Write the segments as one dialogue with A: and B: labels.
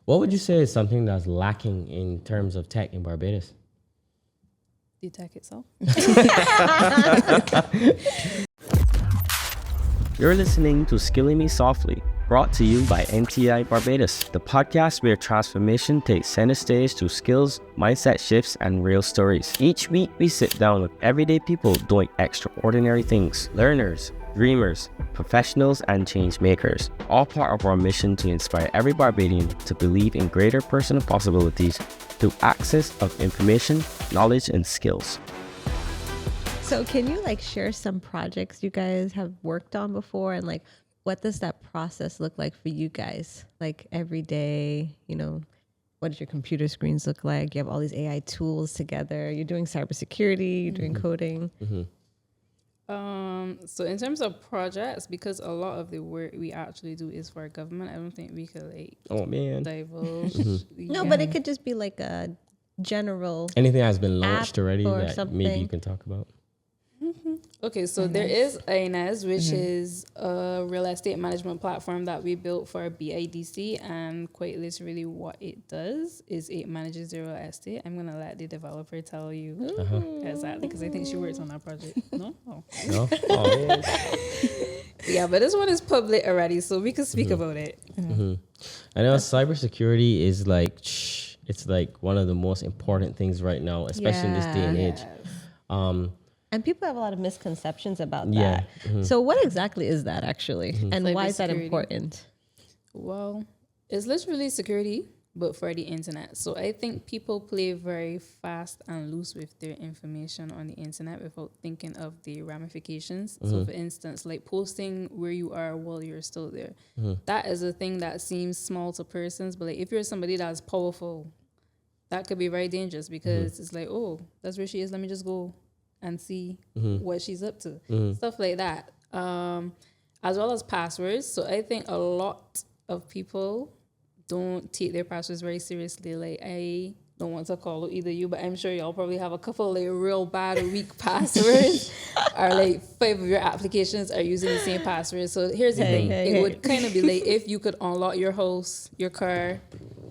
A: What would you say is something that's lacking in terms of tech in Barbados?
B: The tech itself.
C: You're listening to Skillin Me Softly, brought to you by NTI Barbados, the podcast where transformation takes center stage through skills, mindset shifts, and real stories. Each week, we sit down with everyday people doing extraordinary things, learners, dreamers, professionals, and change makers, all part of our mission to inspire every Barbadian to believe in greater personal possibilities through access of information, knowledge, and skills.
D: So can you share some projects you guys have worked on before, and what does that process look like for you guys? Every day, what does your computer screens look like? You have all these AI tools together. You're doing cybersecurity, you're doing coding.
B: So in terms of projects, because a lot of the work we actually do is for government, I don't think we could divulge.
D: No, but it could just be a general
A: Anything that's been launched already
D: or
A: that
D: something.
A: maybe you can talk about?
B: Okay, so there is INES, which is a real estate management platform that we built for BIDC, and quite literally what it does is it manages the real estate. I'm going to let the developer tell you exactly, because I think she works on that project. No? Oh.
A: No? Oh, yeah.
B: Yeah, but this one is public already, so we can speak about it.
A: I know cybersecurity is it's one of the most important things right now, especially in this day and age.
D: And people have a lot of misconceptions about that.
A: Yeah.
D: So what exactly is that actually? And why is that
B: Cybersecurity.
D: important?
B: Well, it's literally security, but for the internet. So I think people play very fast and loose with their information on the internet without thinking of the ramifications. So for instance, posting where you are while you're still there. That is a thing that seems small to persons, but if you're somebody that's powerful, that could be very dangerous, because it's oh, that's where she is. Let me just go and see what she's up to. Stuff like that. As well as passwords. So I think a lot of people don't take their passwords very seriously. I don't want to call either you, but I'm sure y'all probably have a couple real bad or weak passwords, or 5 of your applications are using the same password. So here's the thing. It would kind of be if you could unlock your house, your car,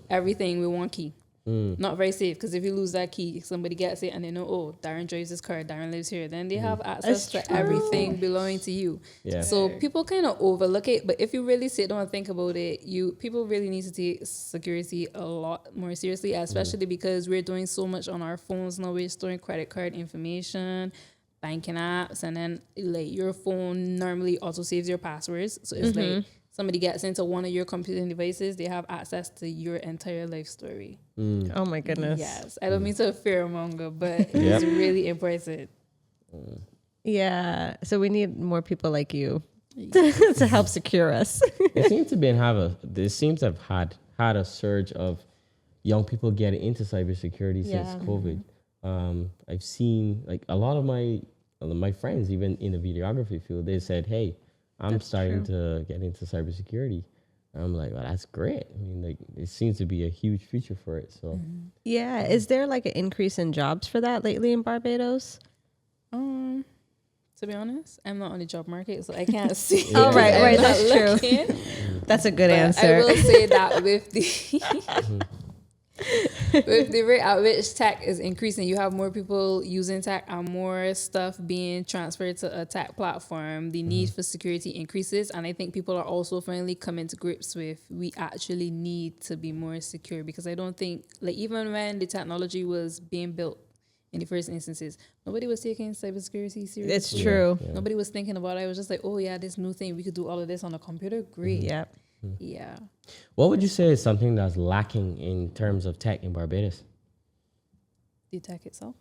B: everything with one key. Not very safe, because if you lose that key, somebody gets it and they know, oh, Darren drives this car, Darren lives here. Then they have access to everything belonging to you.
A: Yeah.
B: So people kind of overlook it, but if you really sit down and think about it, people really need to take security a lot more seriously, especially because we're doing so much on our phones now. We're storing credit card information, banking apps, and then your phone normally also saves your passwords. So it's somebody gets into one of your computing devices, they have access to your entire life story.
D: Oh my goodness.
B: Yes. I don't mean to fearmonger, but it's really important.
D: Yeah. So we need more people like you to help secure us.
A: It seems to have had a surge of young people getting into cybersecurity since COVID. I've seen a lot of my friends, even in the videography field, they said, hey, I'm starting to get into cybersecurity. And I'm like, well, that's great. I mean, it seems to be a huge future for it. So,
D: Yeah. Is there an increase in jobs for that lately in Barbados?
B: To be honest, I'm not on the job market, so I can't see.
D: Oh, right. That's
B: looking.
D: true. That's a good
B: But
D: answer.
B: I will say that with the with the rate at which tech is increasing, you have more people using tech and more stuff being transferred to a tech platform. The need for security increases, and I think people are also finally coming to grips with we actually need to be more secure, because I don't think even when the technology was being built in the first instances, nobody was taking cybersecurity seriously.
D: It's true.
A: Yeah.
B: Nobody was thinking about it. It was just oh yeah, this new thing, we could do all of this on a computer. Great.
D: Yeah.
B: Yeah.
A: what would you say is something that's lacking in terms of tech in Barbados?
B: The tech itself.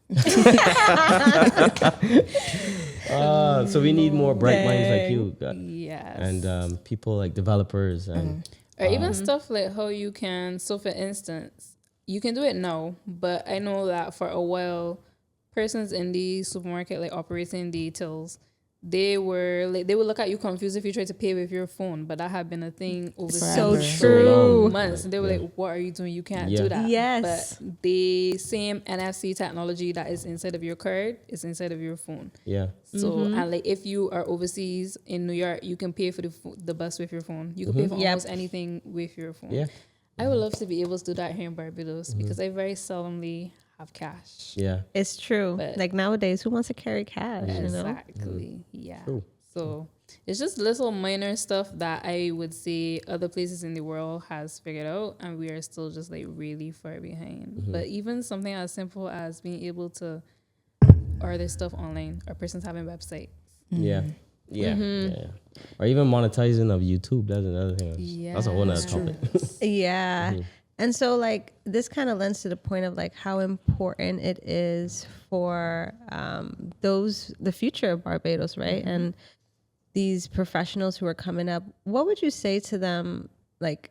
A: So we need more bright minds like you.
B: Yes.
A: And people like developers and
B: or even stuff like how you can, so for instance, you can do it now, but I know that for a while, persons in the supermarket operating the tills, they would look at you confused if you try to pay with your phone, but that had been a thing over
D: So
B: several
D: true.
B: months. And they were what are you doing? You can't do that.
D: Yes.
B: But the same NFC technology that is inside of your card is inside of your phone.
A: yeah.
B: So and if you are overseas in New York, you can pay for the bus with your phone. You can pay for almost anything with your phone.
A: Yeah.
B: I would love to be able to do that here in Barbados because I very seldomly have cash.
A: Yeah.
D: It's true.
B: But-
D: Like nowadays, who wants to carry cash? You know?
B: Exactly. Yeah.
A: True.
B: So it's just little minor stuff that I would say other places in the world has figured out, and we are still just like really far behind. But even something as simple as being able to order stuff online, or persons having websites.
A: Yeah. Yeah. Yeah. Or even monetizing of YouTube. That's another thing. That's a whole nother topic.
D: Yeah. And so like this kind of lends to the point of like how important it is for the future of Barbados, right? And these professionals who are coming up, what would you say to them? Like,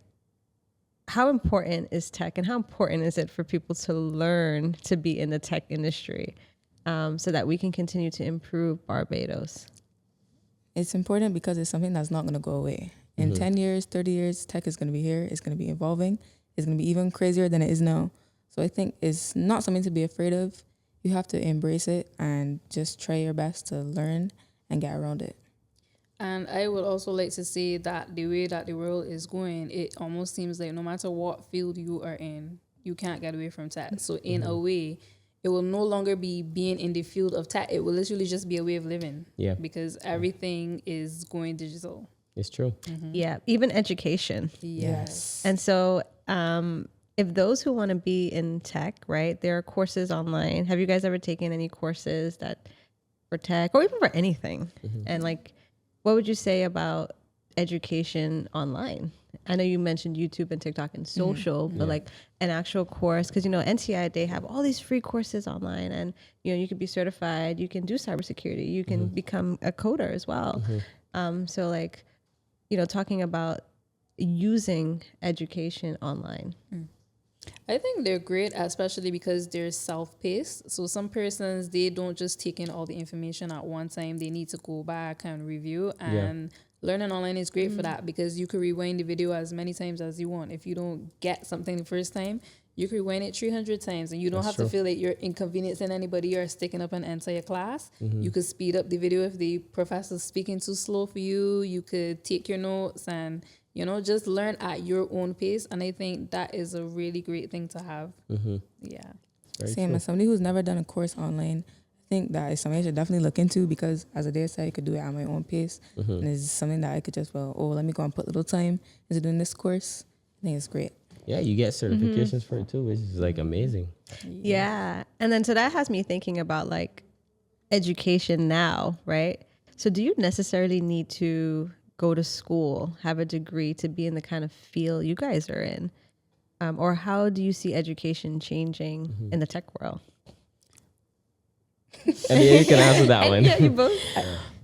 D: how important is tech, and how important is it for people to learn to be in the tech industry so that we can continue to improve Barbados?
E: It's important because it's something that's not going to go away. In 10 years, 30 years, tech is going to be here. It's going to be evolving. It's going to be even crazier than it is now. So I think it's not something to be afraid of. You have to embrace it and just try your best to learn and get around it.
B: And I would also like to say that the way that the world is going, it almost seems like no matter what field you are in, you can't get away from tech. So in a way, it will no longer be being in the field of tech. It will literally just be a way of living.
A: Yeah.
B: Because everything is going digital.
A: It's true.
D: Yeah, even education.
B: Yes.
D: And so if those who want to be in tech, right, there are courses online. Have you guys ever taken any courses that for tech or even for anything? And like, what would you say about education online? I know you mentioned YouTube and TikTok and social, but like an actual course, because, you know, NTI, they have all these free courses online, and, you know, you can be certified, you can do cybersecurity, you can become a coder as well. So like, you know, talking about using education online.
B: I think they're great, especially because they're self-paced. So some persons, they don't just take in all the information at one time. They need to go back and review. And learning online is great for that, because you could rewind the video as many times as you want. If you don't get something the first time, you could rewind it 300 times, and you don't have to feel like you're inconveniencing anybody or sticking up an entire class. You could speed up the video if the professor's speaking too slow for you. You could take your notes and, you know, just learn at your own pace. And I think that is a really great thing to have. Yeah.
E: Same as somebody who's never done a course online. I think that is something I should definitely look into, because as Adéyah said, I could do it at my own pace. And it's something that I could just, let me go and put a little time into doing this course. I think it's great.
A: Yeah, you get certifications for it too, which is like amazing.
D: Yeah. And then so that has me thinking about like education now, right? So do you necessarily need to go to school, have a degree to be in the kind of field you guys are in? Or how do you see education changing in the tech world?
A: I mean, you can answer that one.
D: Yeah, you both.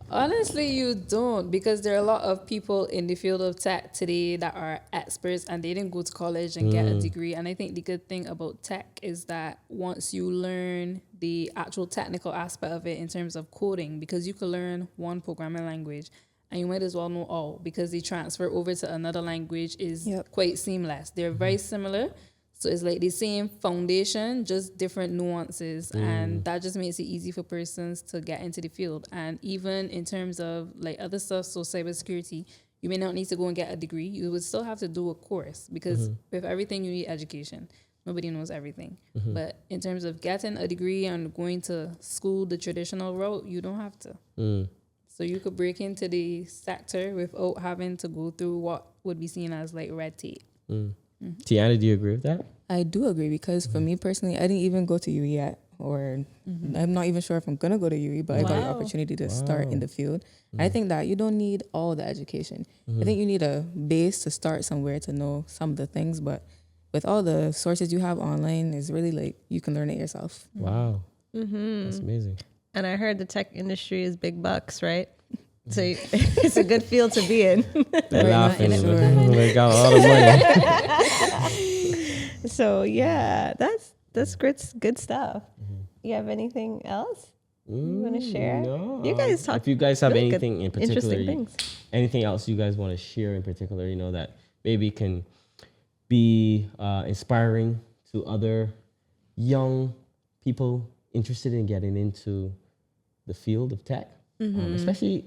B: Honestly, you don't, because there are a lot of people in the field of tech today that are experts and they didn't go to college and get a degree. And I think the good thing about tech is that once you learn the actual technical aspect of it in terms of coding, because you could learn one programming language and you might as well know all, because the transfer over to another language is quite seamless. They're very similar. So it's like the same foundation, just different nuances. And that just makes it easy for persons to get into the field. And even in terms of like other stuff, so cybersecurity, you may not need to go and get a degree. You would still have to do a course, because with everything you need education. Nobody knows everything. But in terms of getting a degree and going to school the traditional route, you don't have to. So you could break into the sector without having to go through what would be seen as like red tape.
A: Teyana, do you agree with that?
E: I do agree, because for me personally, I didn't even go to UE yet, or I'm not even sure if I'm going to go to UE, but I got the opportunity to start in the field. I think that you don't need all the education. I think you need a base to start somewhere to know some of the things, but with all the sources you have online, it's really like you can learn it yourself.
A: Wow. That's amazing.
D: And I heard the tech industry is big bucks, right? So it's a good field to be in.
A: They're laughing. They got a lot of money.
D: So yeah, that's good stuff. You have anything else you want to share?
A: No.
D: You guys talk.
A: If you guys have
D: really
A: anything in particular,
D: interesting things.
A: anything else you guys want to share in particular, you know, that maybe can be inspiring to other young people interested in getting into the field of tech, especially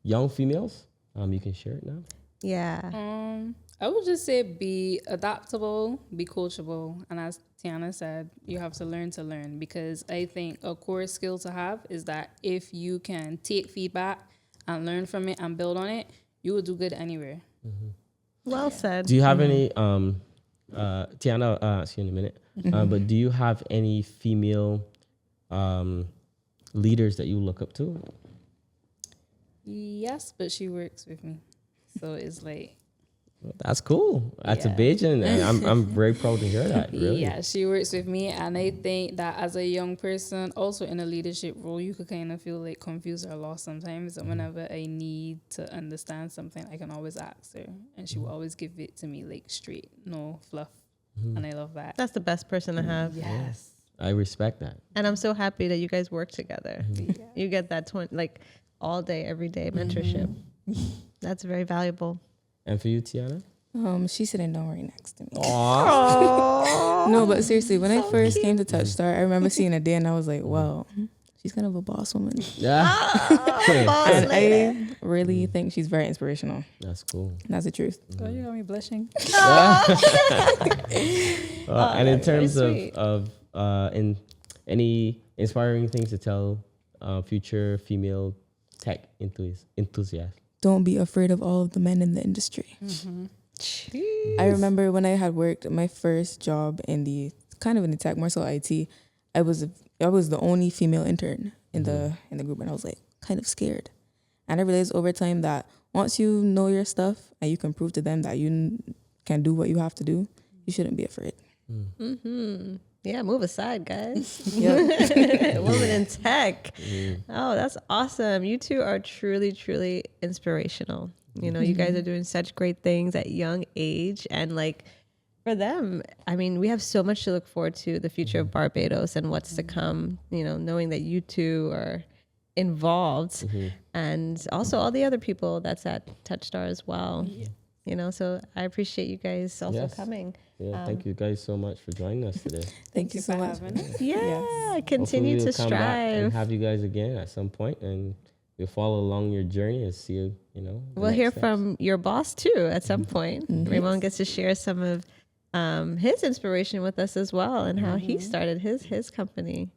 A: young females, you can share it now.
D: Yeah.
B: I would just say be adaptable, be coachable. And as Teyana said, you have to learn because I think a core skill to have is that if you can take feedback and learn from it and build on it, you will do good anywhere.
D: Well said.
A: Do you have any, Teyana, see you in a minute, but do you have any female leaders that you look up to?
B: Yes, but she works with me. So it's like,
A: That's cool. That's a Bajan, and I'm very proud to hear that. Really.
B: yeah, she works with me, and I think that as a young person, also in a leadership role, you could kind of feel like confused or lost sometimes. And whenever I need to understand something, I can always ask her, and she will always give it to me like straight, no fluff, and I love that.
D: That's the best person to have.
B: Yes,
A: I respect that.
D: And I'm so happy that you guys work together. You get that all day, every day mentorship. That's very valuable.
A: And for you, Teyana?
E: She's sitting down right next to me.
A: Aww.
E: No, but seriously, when I first came to TouchStar, I remember seeing Adéyah and I was like, wow, she's kind of a boss woman.
A: Yeah.
E: And I really think she's very inspirational.
A: That's cool.
E: That's the truth.
B: Oh, you got me blushing.
A: And in terms of in any inspiring things to tell future female tech enthusiasts?
E: Don't be afraid of all of the men in the industry. I remember when I had worked my first job in the tech, more so IT. I was the only female intern in the group, and I was like kind of scared. And I realized over time that once you know your stuff and you can prove to them that you can do what you have to do, you shouldn't be afraid.
D: Yeah, move aside, guys.
E: Yep.
D: Woman in tech. Oh, that's awesome. You two are truly, truly inspirational. You know, you guys are doing such great things at young age. And for them, I mean, we have so much to look forward to, the future of Barbados and what's to come, knowing that you two are involved and also all the other people that's at TouchStar as well. So I appreciate you guys also coming.
A: Yeah, thank you guys so much for joining us today.
E: Thank you so much.
D: Yeah, continue to
A: Hopefully we'll come back and
D: strive.
A: have you guys again at some point, and we'll follow along your journey and see you. The
D: We'll
A: next
D: hear
A: steps.
D: from your boss too at some point. Ramon gets to share some of his inspiration with us as well, and how he started his company.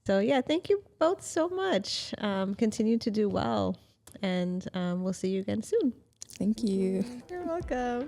D: So yeah, thank you both so much. Continue to do well, and we'll see you again soon.
E: Thank you.
D: You're welcome.